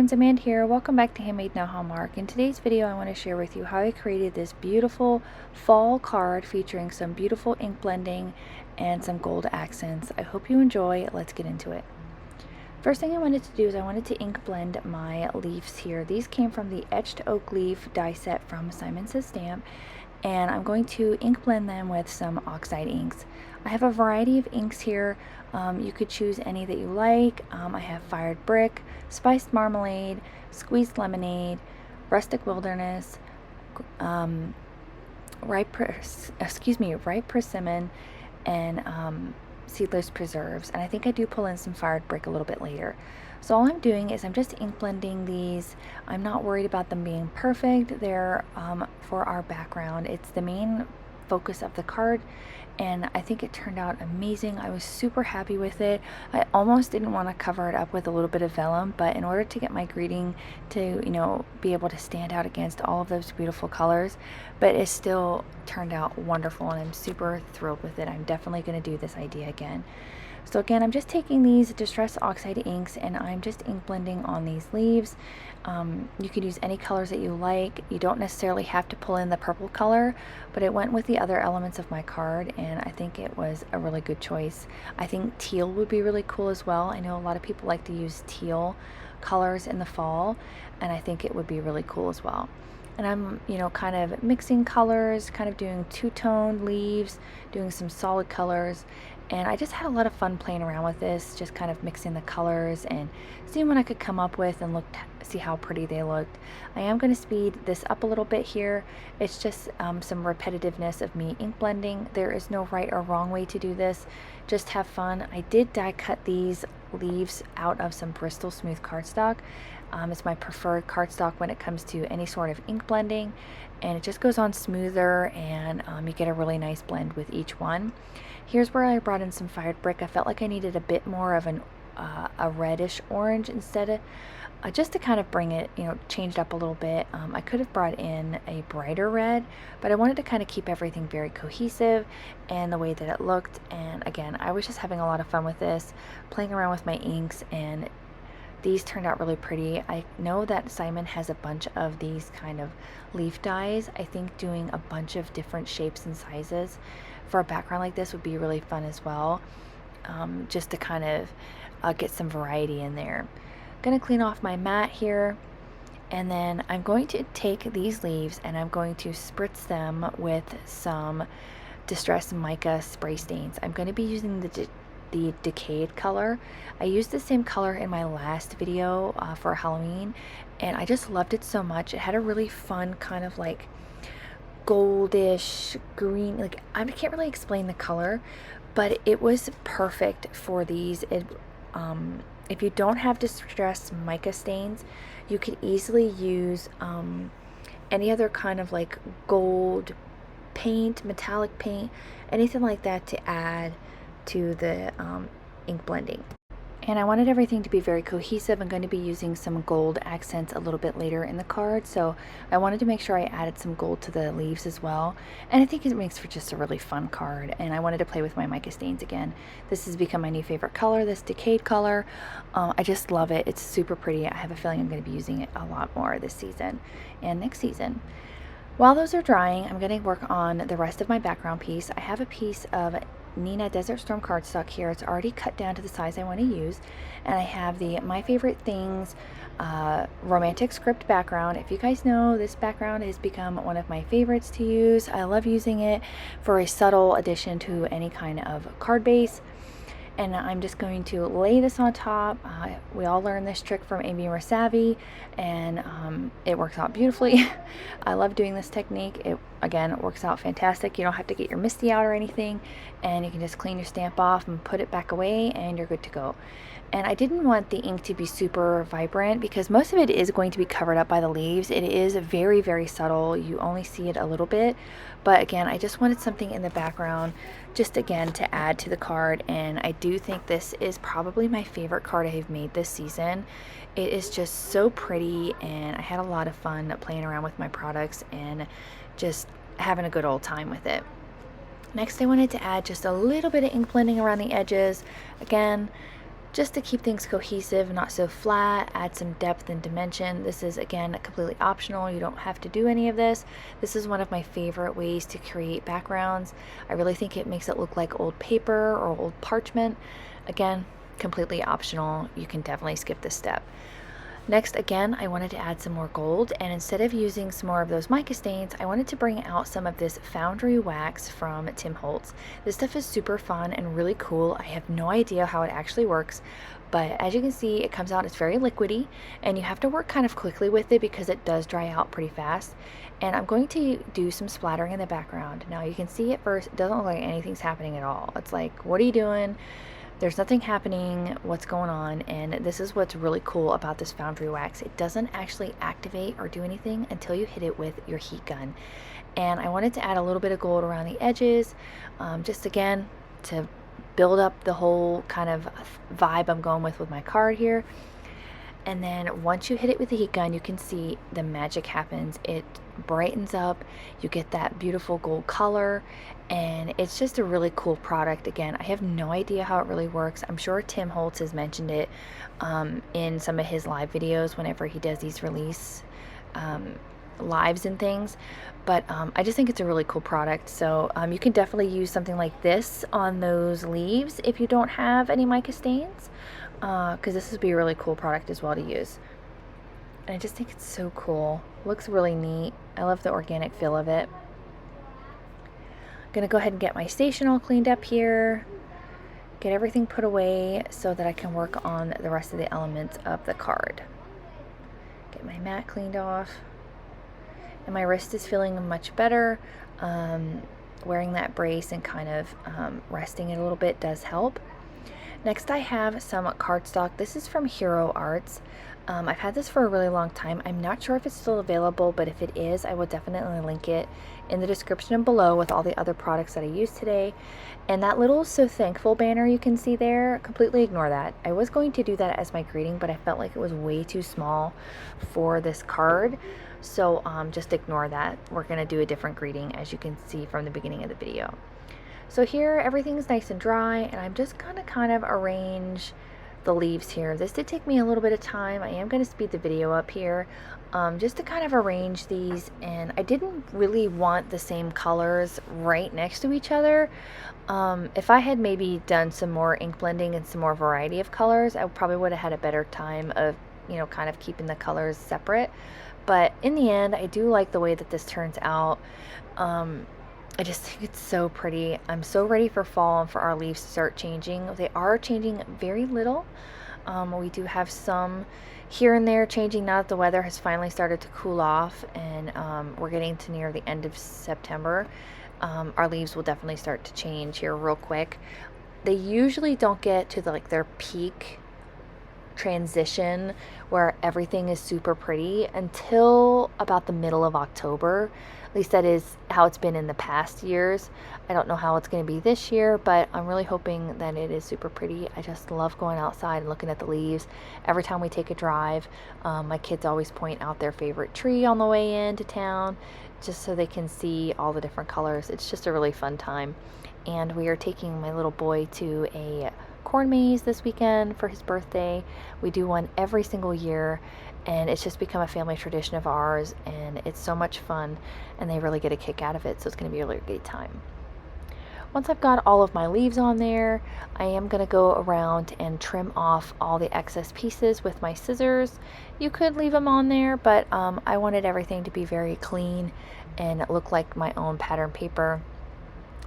friends, Amanda here. Welcome back to Handmade Now Hallmark. In today's video I want to share with you how I created this beautiful fall card featuring some beautiful ink blending and some gold accents. I hope you enjoy. Let's get into it. First thing I wanted to do is I wanted to ink blend my leaves here. These came from the Etched Oak Leaf die set from Simon Says Stamp, and I'm going to ink blend them with some oxide inks. I have a variety of inks here. You could choose any that you like. I have Fired Brick, Spiced Marmalade, Squeezed Lemonade, Rustic Wilderness, Ripe Persimmon, and Seedless Preserves. And I think I do pull in some Fired Brick a little bit later. So all I'm doing is I'm just ink blending these. I'm not worried about them being perfect. They're for our background. It's the main focus of the card, and I think it turned out amazing. I was super happy with it. I almost didn't want to cover it up with a little bit of vellum, but in order to get my greeting to, be able to stand out against all of those beautiful colors, but it still turned out wonderful, and I'm super thrilled with it. I'm definitely going to do this idea again. So again, I'm just taking these Distress Oxide inks and I'm just ink blending on these leaves. You could use any colors that you like. You don't necessarily have to pull in the purple color, but it went with the other elements of my card, and I think it was a really good choice. I think teal would be really cool as well. I know a lot of people like to use teal colors in the fall, and I think it would be really cool as well. And I'm, kind of mixing colors, kind of doing two-tone leaves, doing some solid colors. And I just had a lot of fun playing around with this, just kind of mixing the colors and seeing what I could come up with and see how pretty they looked. I am going to speed this up a little bit here. It's just some repetitiveness of me ink blending. There is no right or wrong way to do this. Just have fun. I did die cut these leaves out of some Bristol Smooth cardstock. It's my preferred cardstock when it comes to any sort of ink blending, and it just goes on smoother, and you get a really nice blend with each one. Here's where I brought in some Fired Brick. I felt like I needed a bit more of a reddish orange instead of just to kind of bring it, changed up a little bit. I could have brought in a brighter red, but I wanted to kind of keep everything very cohesive and the way that it looked. And again, I was just having a lot of fun with this, playing around with my inks, and these turned out really pretty. I know that Simon has a bunch of these kind of leaf dies. I think doing a bunch of different shapes and sizes for a background like this would be really fun as well, just to kind of get some variety in there. I'm going to clean off my mat here, and then I'm going to take these leaves and I'm going to spritz them with some Distress Mica spray stains. I'm going to be using the Decayed color. I used the same color in my last video for Halloween, and I just loved it so much. It had a really fun kind of like goldish green, like I can't really explain the color, but it was perfect for these. If you don't have Distress Mica stains, you could easily use any other kind of like gold paint, metallic paint, anything like that to add to the ink blending. And I wanted everything to be very cohesive. I'm going to be using some gold accents a little bit later in the card, so I wanted to make sure I added some gold to the leaves as well. And I think it makes for just a really fun card, and I wanted to play with my mica stains again. This has become my new favorite color, this Decayed color. I just love it. It's super pretty. I have a feeling I'm going to be using it a lot more this season and next season. While those are drying, I'm going to work on the rest of my background piece. I have a piece of Neenah Desert Storm cardstock here. It's already cut down to the size I want to use, and I have the My Favorite Things romantic script background. If you guys know, this background has become one of my favorites to use. I love using it for a subtle addition to any kind of card base. And I'm just going to lay this on top. We all learned this trick from Amy Savvy, and it works out beautifully. I love doing this technique. It works out fantastic. You don't have to get your MISTI out or anything, and you can just clean your stamp off and put it back away, and you're good to go. And I didn't want the ink to be super vibrant because most of it is going to be covered up by the leaves. It is very, very subtle. You only see it a little bit. But again, I just wanted something in the background just again to add to the card. And I do think this is probably my favorite card I have made this season. It is just so pretty, and I had a lot of fun playing around with my products and just having a good old time with it. Next, I wanted to add just a little bit of ink blending around the edges. Again, just to keep things cohesive, not so flat, add some depth and dimension. This is, again, completely optional. You don't have to do any of this. This is one of my favorite ways to create backgrounds. I really think it makes it look like old paper or old parchment. Again, completely optional. You can definitely skip this step. Next, again, I wanted to add some more gold, and instead of using some more of those mica stains, I wanted to bring out some of this Foundry wax from Holtz. This stuff is super fun and really cool. I have no idea how it actually works, but as you can see, it comes out, it's very liquidy, and you have to work kind of quickly with it because it does dry out pretty fast. And I'm going to do some splattering in the background. Now you can see at first, it doesn't look like anything's happening at all. It's like, what are you doing? There's nothing happening, what's going on? And this is what's really cool about this Foundry wax. It doesn't actually activate or do anything until you hit it with your heat gun. And I wanted to add a little bit of gold around the edges, just again, to build up the whole kind of vibe I'm going with my card here. And then once you hit it with the heat gun, you can see the magic happens. It brightens up, you get that beautiful gold color, and it's just a really cool product. Again, I have no idea how it really works. I'm sure Holtz has mentioned it in some of his live videos whenever he does these release lives and things, but I just think it's a really cool product. So you can definitely use something like this on those leaves if you don't have any mica stains, because this would be a really cool product as well to use. And I just think it's so cool. Looks really neat. I love the organic feel of it. I'm gonna go ahead and get my station all cleaned up here, get everything put away so that I can work on the rest of the elements of the card. Get my mat cleaned off. And my wrist is feeling much better. Wearing that brace and kind of resting it a little bit does help. Next, I have some cardstock. This is from Hero Arts. I've had this for a really long time. I'm not sure if it's still available, but if it is, I will definitely link it in the description below with all the other products that I used today. And that little So Thankful banner you can see there, completely ignore that. I was going to do that as my greeting, but I felt like it was way too small for this card. So just ignore that. We're going to do a different greeting, as you can see from the beginning of the video. So here everything's nice and dry, and I'm just gonna kind of arrange the leaves here. This did take me a little bit of time. I am going to speed the video up here just to kind of arrange these, and I didn't really want the same colors right next to each other. If I had maybe done some more ink blending and some more variety of colors, I probably would have had a better time of, you know, kind of keeping the colors separate. But in the end, I do like the way that this turns out. I just think it's so pretty. I'm so ready for fall and for our leaves to start changing. They are changing very little. We do have some here and there changing now that the weather has finally started to cool off, and we're getting to near the end of September. Our leaves will definitely start to change here real quick. They usually don't get to their peak transition where everything is super pretty until about the middle of October. At least that is how it's been in the past years. I don't know how it's going to be this year, but I'm really hoping that it is super pretty. I just love going outside and looking at the leaves. Every time we take a drive, my kids always point out their favorite tree on the way into town just so they can see all the different colors. It's just a really fun time. And we are taking my little boy to a corn maze this weekend for his birthday. We do one every single year, and it's just become a family tradition of ours, and it's so much fun, and they really get a kick out of it, so it's going to be a really great time. Once I've got all of my leaves on there, I am going to go around and trim off all the excess pieces with my scissors. You could leave them on there, but I wanted everything to be very clean and look like my own pattern paper.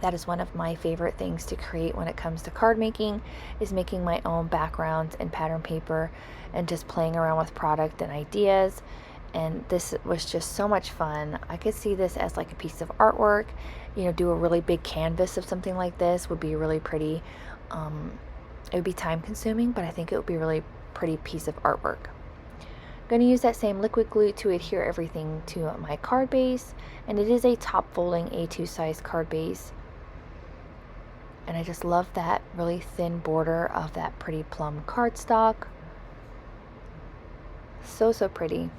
That is one of my favorite things to create when it comes to card making, is making my own backgrounds and pattern paper and just playing around with product and ideas. And this was just so much fun. I could see this as like a piece of artwork. You know, do a really big canvas of something like this would be really pretty. It would be time consuming, but I think it would be a really pretty piece of artwork. I'm going to use that same liquid glue to adhere everything to my card base, and it is a top folding A2 size card base. And I just love that really thin border of that pretty plum cardstock. So pretty.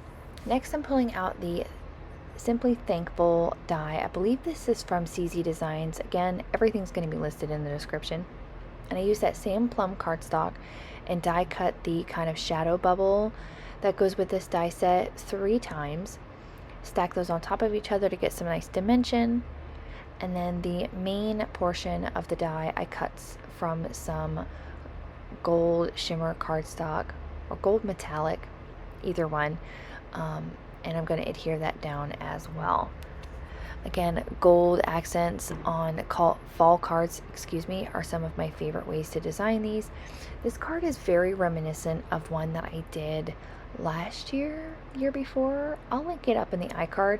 Next, I'm pulling out the Simply Thankful die. I believe this is from CZ Designs. Again, everything's going to be listed in the description. And I used that same PLUM cardstock and die cut the kind of shadow bubble that goes with this die set 3 times. Stack those on top of each other to get some nice dimension. And then the main portion of the die I cut from some gold shimmer cardstock or gold metallic, either one. And I'm going to adhere that down as well. Again, gold accents on fall cards, are some of my favorite ways to design these. This card is very reminiscent of one that I did last year before. I'll link it up in the iCard,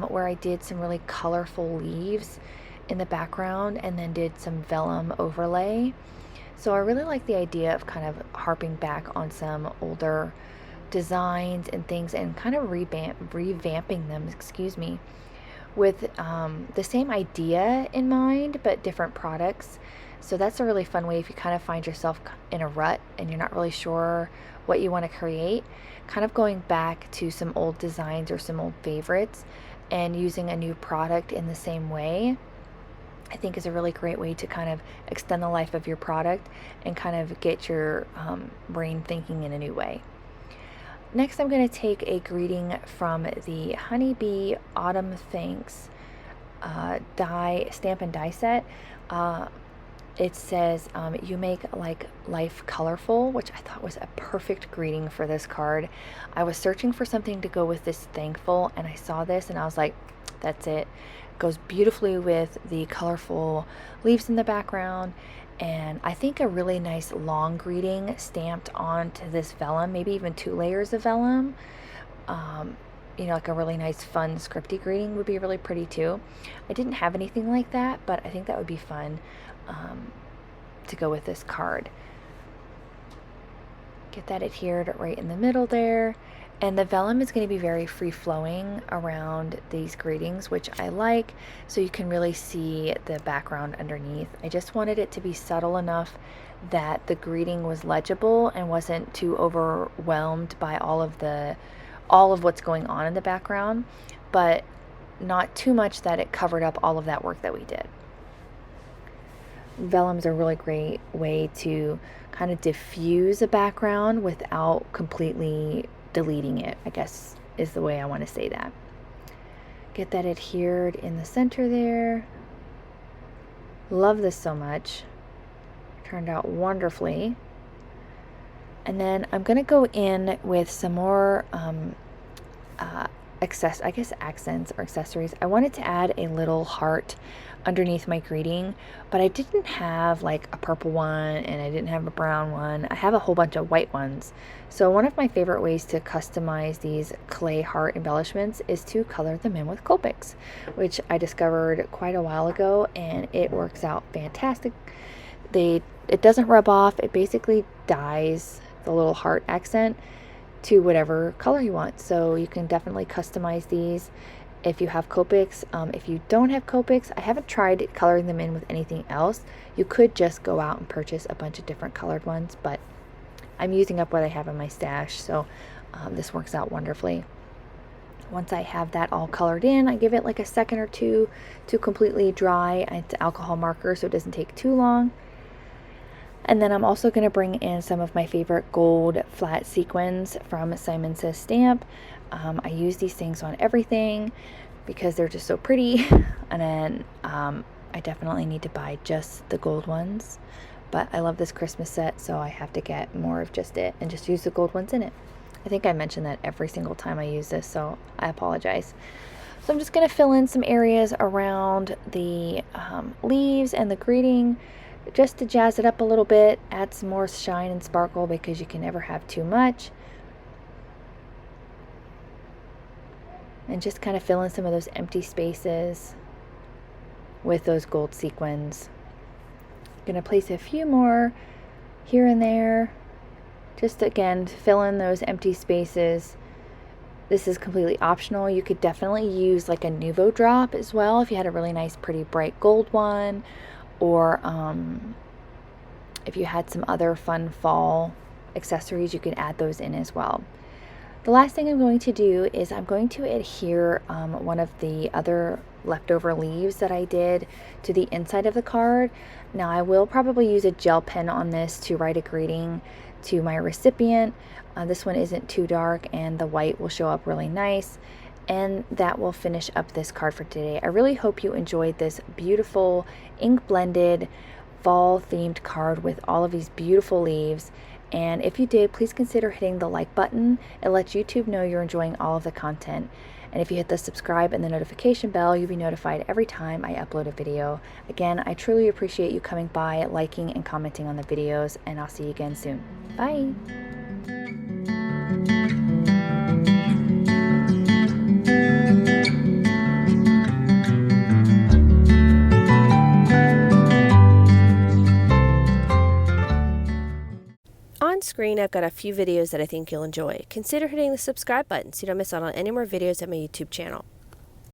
where I did some really colorful leaves in the background and then did some vellum overlay. So I really like the idea of kind of harping back on some older designs and things and kind of revamping them, with the same idea in mind but different products. So that's a really fun way if you kind of find yourself in a rut and you're not really sure what you want to create, kind of going back to some old designs or some old favorites and using a new product in the same way, I think is a really great way to kind of extend the life of your product and kind of get your brain thinking in a new way. Next, I'm going to take a greeting from the Honeybee Autumn Thanks stamp and die set. It says, you make like life colorful, which I thought was a perfect greeting for this card. I was searching for something to go with this thankful, and I saw this and I was like, that's it. It goes beautifully with the colorful leaves in the background. And I think a really nice long greeting stamped onto this vellum, maybe even 2 layers of vellum, like a really nice fun scripty greeting would be really pretty too. I didn't have anything like that, but I think that would be fun to go with this card. Get that adhered right in the middle there. And the vellum is going to be very free-flowing around these greetings, which I like, so you can really see the background underneath. I just wanted it to be subtle enough that the greeting was legible and wasn't too overwhelmed by all of what's going on in the background, but not too much that it covered up all of that work that we did. Vellum's a really great way to kind of diffuse a background without completely deleting it, I guess is the way I want to say that. Get that adhered in the center there. Love this so much. Turned out wonderfully. And then I'm going to go in with some more accents or accessories. I wanted to add a little heart underneath my greeting, but I didn't have like a purple one and I didn't have a brown one. I have a whole bunch of white ones. So one of my favorite ways to customize these clay heart embellishments is to color them in with Copics, which I discovered quite a while ago, and it works out fantastic. It doesn't rub off. It basically dyes the little heart accent to whatever color you want. So you can definitely customize these if you have Copics. If you don't have Copics, I haven't tried coloring them in with anything else. You could just go out and purchase a bunch of different colored ones, but I'm using up what I have in my stash, so this works out wonderfully. Once I have that all colored in, I give it like a second or two to completely dry. It's alcohol marker, so it doesn't take too long. And then I'm also going to bring in some of my favorite gold flat sequins from Simon Says Stamp. I use these things on everything because they're just so pretty. And then I definitely need to buy just the gold ones. But I love this Christmas set, so I have to get more of just it and just use the gold ones in it. I think I mention that every single time I use this, so I apologize. So I'm just going to fill in some areas around the leaves and the greeting just to jazz it up a little bit, add some more shine and sparkle because you can never have too much. And just kind of fill in some of those empty spaces with those gold sequins. Going to place a few more here and there, just again to fill in those empty spaces. This is completely optional. You could definitely use like a Nouveau drop as well if you had a really nice pretty bright gold one, or if you had some other fun fall accessories, you could add those in as well. The last thing I'm going to do is I'm going to adhere one of the other leftover leaves that I did to the inside of the card. Now I will probably use a gel pen on this to write a greeting to my recipient. This one isn't too dark and the white will show up really nice, and that will finish up this card for today. I really hope you enjoyed this beautiful ink blended fall themed card with all of these beautiful leaves. And if you did, please consider hitting the like button. It lets YouTube know you're enjoying all of the content. And if you hit the subscribe and the notification bell, you'll be notified every time I upload a video. Again, I truly appreciate you coming by, liking, and commenting on the videos, and I'll see you again soon. Bye! On screen, I've got a few videos that I think you'll enjoy. Consider hitting the subscribe button so you don't miss out on any more videos at my YouTube channel.